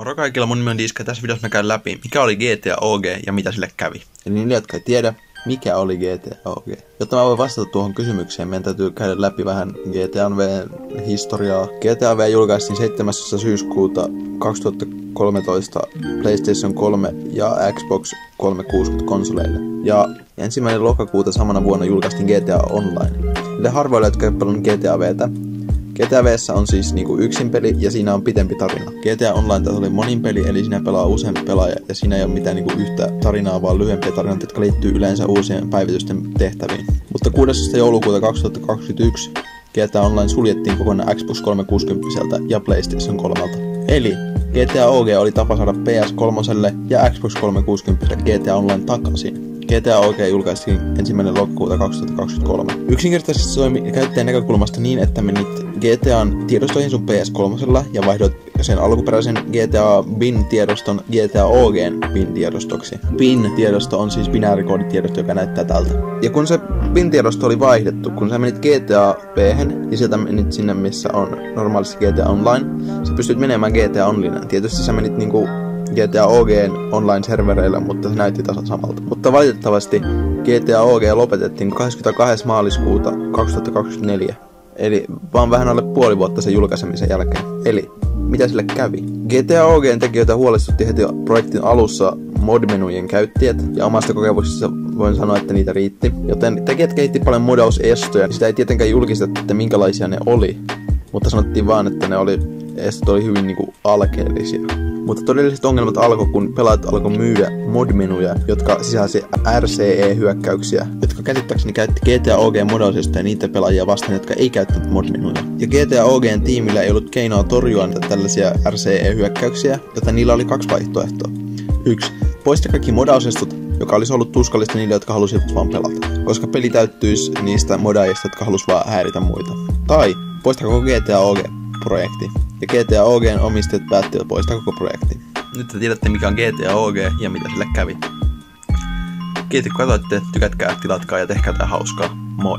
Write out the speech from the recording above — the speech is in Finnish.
Moro kaikilla, mun nimi on Diska. Tässä videossa mä käyn läpi, mikä oli GTA OG ja mitä sille kävi. Eli niille, jotka ei tiedä, mikä oli GTA OG. Jotta mä voin vastata tuohon kysymykseen, meidän täytyy käydä läpi vähän GTA V-historiaa. GTA V julkaistiin 7. syyskuuta 2013 PlayStation 3 ja Xbox 360 konsoleille. Ja 1. lokakuuta samana vuonna julkaistiin GTA Online. Niille harvoille, jotka ei pelannut GTA V:tä, GTA V:ssä on siis niinku yksin peli ja siinä on pitempi tarina. GTA Online taas oli monin peli, eli siinä pelaa useampi pelaaja ja siinä ei ole mitään niinku yhtä tarinaa, vaan lyhyempiä tarinoita, jotka liittyy yleensä uusien päivitysten tehtäviin. Mutta 16. joulukuuta 2021 GTA Online suljettiin kokonaan Xbox 360 ja PlayStation 3. Eli GTA OG oli tapa saada PS3 ja Xbox 360 GTA Online takaisin. GTA OG julkaistiin 1. lokakuuta 2023. Yksinkertaisesti se toimi käyttäjän näkökulmasta niin, että menit GTAn tiedostoihin sun PS3 ja vaihdoit sen alkuperäisen GTA BIN-tiedoston GTA OGn BIN-tiedostoksi. BIN-tiedosto on siis binäärikooditiedosto, joka näyttää tältä. Ja kun se BIN-tiedosto oli vaihdettu, kun sä menit GTA V:hen ja sieltä menit sinne, missä on normaalisti GTA Online, sä pystyt menemään GTA Onlineen. Tietysti sä menit niinku GTA OGn online-servereillä, mutta se näytti tasan samalta. Mutta valitettavasti GTA OG lopetettiin 22. maaliskuuta 2024. Eli vaan vähän alle puoli vuotta sen julkaisemisen jälkeen. Eli mitä sille kävi? GTA OGn tekijöitä huolestutti heti projektin alussa mod-menujen käyttäjät, ja omasta kokemuksesta voin sanoa, että niitä riitti. Joten tekijät kehitti paljon modausestoja, sitä ei tietenkään julkistettu, että minkälaisia ne oli. Mutta sanottiin vaan, että estot oli hyvin niinku alkeellisia. Mutta todelliset ongelmat alkoi, kun pelaajat alkoi myydä mod-menuja, jotka sisälsi RCE-hyökkäyksiä, jotka käsittääkseni käytti GTA OG-modausista ja niitä pelaajia vastaan, jotka ei käyttänyt mod-menuja. Ja GTA OGn tiimillä ei ollut keinoa torjua tällaisia RCE-hyökkäyksiä, joten niillä oli 2 vaihtoehtoa. 1. Poista kaikki modausestot, joka olisi ollut tuskallista niille, jotka halusivat vaan pelata, koska peli täyttyisi niistä modaajista, jotka halusivat vaan häiritä muita. Tai poista koko GTA OG-projekti. Ja GTA OGn omistajat päättivät poistaa koko projekti. Nyt te tiedätte, mikä on GTA OG ja mitä sille kävi. Kiitos kun katsoitte, tykätkää, tilatkaa ja tehkää tää hauskaa. Moi!